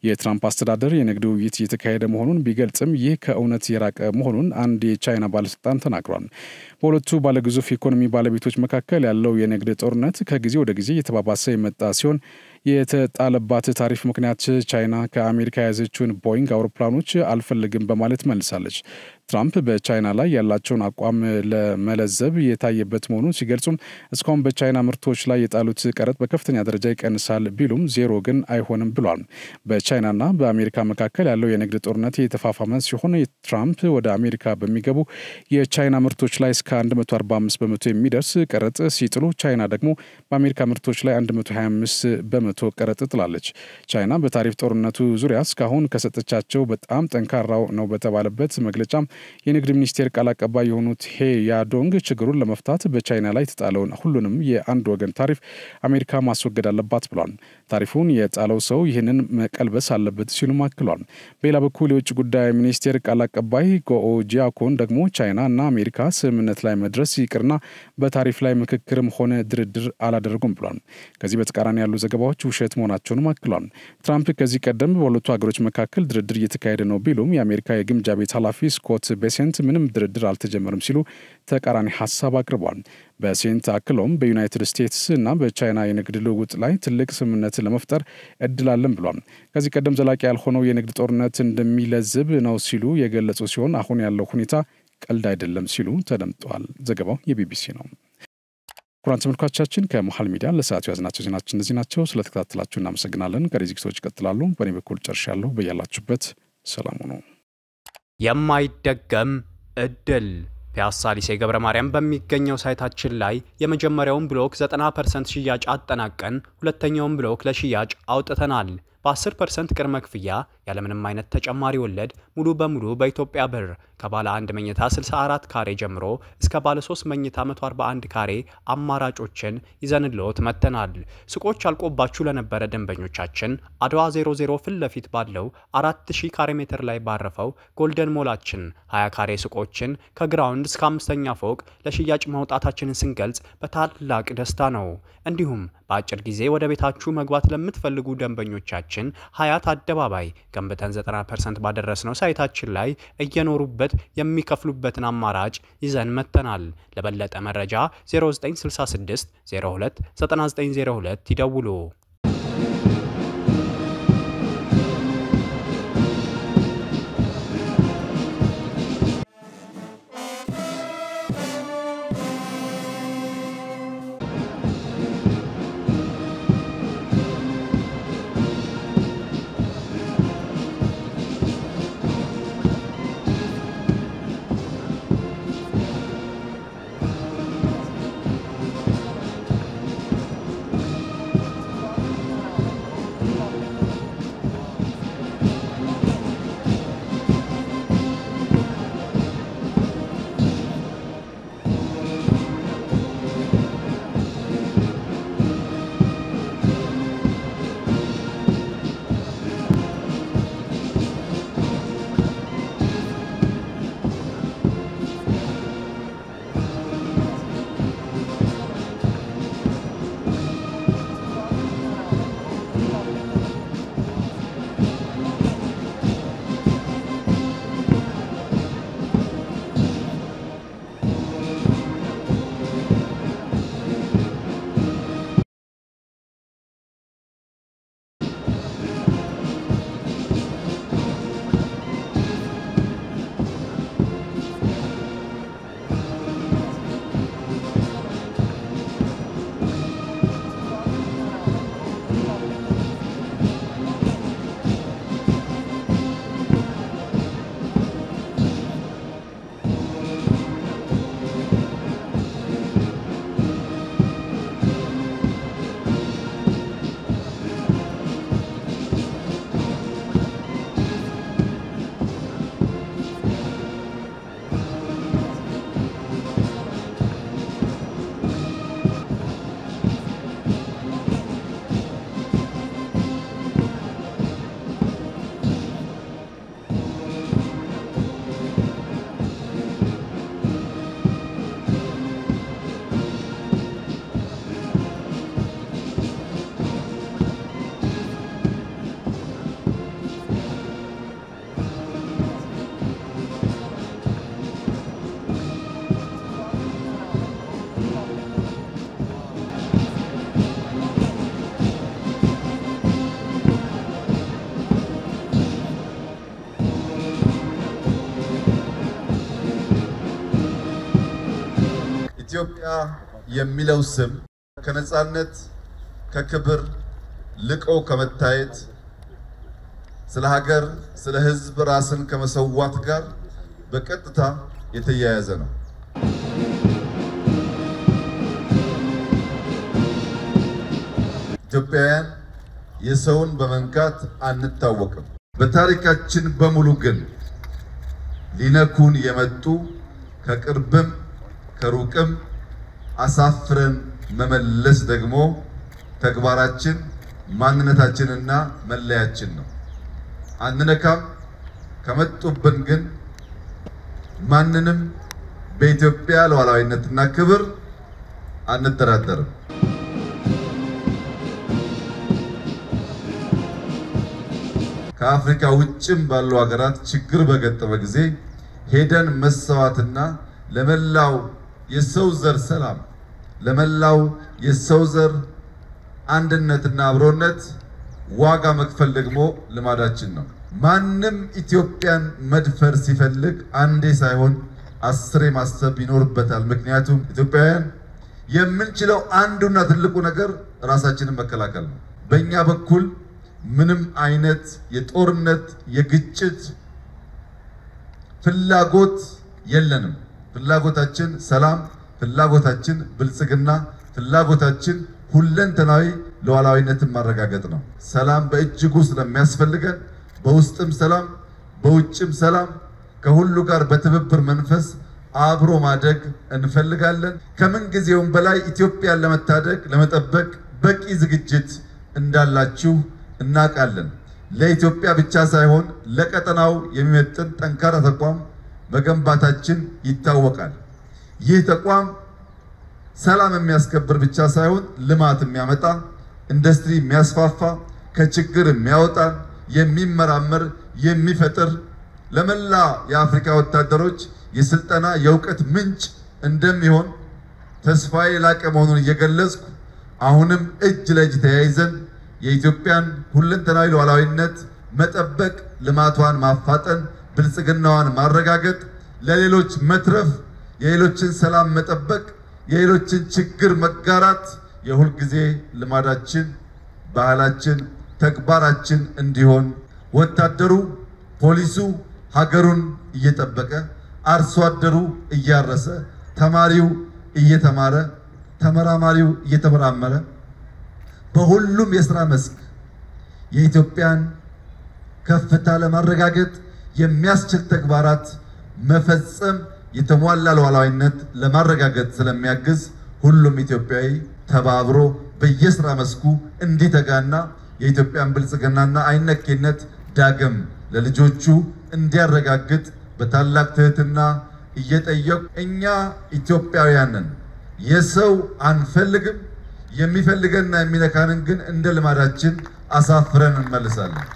Speaker 1: የትራምፕ አስተዳደር የንግድ ውይይት እየተካሄደ መሆኑን ቢገልጽም ይህ ከእውነት የራቀ መሆኑን አንድ የቻይና ባለስልጣን ተናግሯል። በሁለቱ ባለግዙፍ ኢኮኖሚ ባለቤቶች መካከል ያለው የንግድ ጦርነት ከጊዜ ወደ ጊዜ እየተባባሰ የመጣ ሲሆን የተጣለባት ታሪፍ ምክንያት ቻይና ከአሜሪካ የያዘችውን ቦይንግ አውሮፕላኖች አልፈልግም በማለት መልሳለች። ትራምፕ በቻይና ላይ ያላቸውን አቋም ለመለዘብ የታየበት መሆኑን ሲገልጹም እስካሁን በቻይና ምርቶች ላይ የጣሉት ቀረጥ በከፍተኛ ደረጃ ይቀንሳል ቢሉም ዜሮ ግን አይሆንም ብሏል። በቻይናና በአሜሪካ መካከል ያለው የንግድ ጦርነት የተፋፋመ ሲሆን ትራምፕ ወደ አሜሪካ በሚገቡ የቻይና ምርቶች ላይ እስከ 145 በመቶ የሚደርስ ቀረጥ ሲጥሉ፣ ቻይና ደግሞ በአሜሪካ ምርቶች ላይ 125 በመቶ ቀረጥ ጥላለች። ቻይና በታሪፍ ጦርነቱ ዙሪያ እስካሁን ከሰጠቻቸው በጣም ጠንካራው ነው በተባለበት መግለጫ የንግድ ሚኒስቴር ቃል አቀባይ የሆኑት ሄ ያዶንግ ችግሩን ለመፍታት በቻይና ላይ የተጣለውን ሁሉንም የአንድ ወገን ታሪፍ አሜሪካ ማስወገድ አለባት ብሏል። ታሪፉን የጣለው ሰው ይህንን መቀልበስ አለበት ሲሉም አክሏል። በሌላ በኩል የውጭ ጉዳይ ሚኒስቴር ቃል አቀባይ ጎኦ ጂያኮን ደግሞ ቻይና እና አሜሪካ ስምምነት ላይ መድረስ ይቅርና በታሪፍ ላይ ምክክርም ሆነ ድርድር አላደረጉም ብሏል። ከዚህ በተቃራኒ ያሉ ዘገባዎች ውሸት መሆናቸውንም አክሏል። ትራምፕ ከዚህ ቀደም በሁለቱ ሀገሮች መካከል ድርድር እየተካሄደ ነው ቢሉም የአሜሪካ የግምጃ ቤት ኃላፊ ስኮት ቤሴንት ምንም ድርድር አልተጀመረም ሲሉ ተቃራኒ ሀሳብ አቅርቧል። በሴንት አክሎም በዩናይትድ ስቴትስ እና በቻይና የንግድ ልውውጥ ላይ ትልቅ ስምምነት ለመፍጠር እድል አለን ብሏል። ከዚህ ቀደም ዘላቂ ያልሆነው የንግድ ጦርነት እንደሚለዝብ ነው ሲሉ የገለጹ ሲሆን አሁን ያለው ሁኔታ ቀልድ አይደለም ሲሉ ተደምጠዋል። ዘገባው የቢቢሲ ነው። ኩራን ተመልካቾቻችን ከመሃል ሚዲያ ለሰዓቱ ያዝናቸው ዜናችን እነዚህ ናቸው። ስለተከታተላችሁ እናመሰግናለን። ቀሪ ዝግጅቶች ይቀጥላሉ። በእኔ በኩል ጨርሻለሁ። በያላችሁበት ሰላም ሁኑ።
Speaker 2: የማይደገም እድል ፒያሳ ሊሴ ገብረ ማርያም በሚገኘው ሳይታችን ላይ የመጀመሪያውን ብሎክ 90% ሽያጭ አጠናቀን ሁለተኛውን ብሎክ ለሽያጭ አውጥተናል። በ10% ቅድመ ክፍያ ያለምንም አይነት ተጨማሪ ወለድ ሙሉ በሙሉ በኢትዮጵያ ብር ከባለ 1 መኝታ 64 ካሬ ጀምሮ እስከ ባለ 3 መኝታ 141 ካሬ አማራጮችን ይዘንልዎት መጥተናል። ሱቆች አልቆባችሁ ለነበረ ደንበኞቻችን አድዋ 00 ፊት ለፊት ባለው 4000 ካሬ ሜትር ላይ ባረፈው ጎልደን ሞላችን 20 ካሬ ሱቆችን ከግራውንድ እስከ 5ኛ ፎቅ ለሽያጭ ማውጣታችንን ስንገልጽ በታላቅ ደስታ ነው። እንዲሁም በአጭር ጊዜ ወደ ቤታችሁ መግባት ለምትፈልጉ ደንበኞቻችን ሀያት አደባባይ ገንብተን 90% ባደረስነው ሳይታችን ላይ እየኖሩበት የሚከፍሉበትን አማራጭ ይዘን መጥተናል። ለበለጠ መረጃ 0966 02 9902 ይደውሉ።
Speaker 3: ኢትዮጵያ የሚለው ስም ከነጻነት ከክብር ልቆ ከመታየት ስለ ሀገር ስለ ሕዝብ ራስን ከመሰዋት ጋር በቀጥታ የተያያዘ ነው። ኢትዮጵያውያን የሰውን በመንካት አንታወቅም። በታሪካችን በሙሉ ግን ሊነኩን የመጡ ከቅርብም ከሩቅም አሳፍረን መመለስ ደግሞ ተግባራችን ማንነታችንና መለያችን ነው። አንነካም። ከመጡብን ግን ማንንም በኢትዮጵያ ሉዓላዊነትና ክብር አንደራደርም። ከአፍሪካ ውጭም ባሉ ሀገራት ችግር በገጠመ ጊዜ ሄደን መስዋዕትና ለመላው የሰው ዘር ሰላም ለመላው የሰው ዘር አንድነትና አብሮነት ዋጋ መክፈል ደግሞ ልማዳችን ነው። ማንም ኢትዮጵያን መድፈር ሲፈልግ አንዴ ሳይሆን 10 ማሰብ ይኖርበታል። ምክንያቱም ኢትዮጵያውያን የምንችለው አንዱና ትልቁ ነገር ራሳችንን መከላከል ነው። በእኛ በኩል ምንም አይነት የጦርነት የግጭት ፍላጎት የለንም። ፍላጎታችን ሰላም፣ ፍላጎታችን ብልጽግና፣ ፍላጎታችን ሁለንተናዊ ሉዓላዊነትን ማረጋገጥ ነው። ሰላም በእጅጉ ስለሚያስፈልገን በውስጥም ሰላም በውጭም ሰላም ከሁሉ ጋር በትብብር መንፈስ አብሮ ማደግ እንፈልጋለን። ከምን ጊዜውም በላይ ኢትዮጵያን ለመታደግ ለመጠበቅ በቂ ዝግጅት እንዳላችሁ እናውቃለን። ለኢትዮጵያ ብቻ ሳይሆን ለቀጠናው የሚመጥን ጠንካራ ተቋም መገንባታችን ይታወቃል። ይህ ተቋም ሰላም የሚያስከብር ብቻ ሳይሆን ልማት የሚያመጣ፣ ኢንዱስትሪ የሚያስፋፋ፣ ከችግር የሚያወጣ፣ የሚመራመር፣ የሚፈጥር ለመላ የአፍሪካ ወታደሮች የስልጠና የእውቀት ምንጭ እንደሚሆን ተስፋዬ የላቀ መሆኑን እየገለጽኩ አሁንም እጅ ለእጅ ተያይዘን የኢትዮጵያን ሁለንተናዊ ሉዓላዊነት መጠበቅ፣ ልማቷን ማፋጠን፣ ብልጽግናዋን ማረጋገጥ፣ ለሌሎች መትረፍ፣ የሌሎችን ሰላም መጠበቅ፣ የሌሎችን ችግር መጋራት የሁል ጊዜ ልማዳችን፣ ባህላችን፣ ተግባራችን እንዲሆን ወታደሩ፣ ፖሊሱ ሀገሩን እየጠበቀ፣ አርሶ አደሩ እያረሰ፣ ተማሪው እየተማረ፣ ተመራማሪው እየተመራመረ በሁሉም የሥራ መስክ የኢትዮጵያን ከፍታ ለማረጋገጥ የሚያስችል ተግባራት መፈጸም የተሟላ ሉዓላዊነት ለማረጋገጥ ስለሚያግዝ ሁሉም ኢትዮጵያዊ ተባብሮ በየሥራ መስኩ እንዲተጋና የኢትዮጵያን ብልጽግናና አይነኬነት ዳግም ለልጆቹ እንዲያረጋግጥ በታላቅ ትህትና እየጠየቁ እኛ ኢትዮጵያውያንን የሰው አንፈልግም፣ የሚፈልገንና የሚነካንን ግን እንደ ልማዳችን አሳፍረን እንመልሳለን።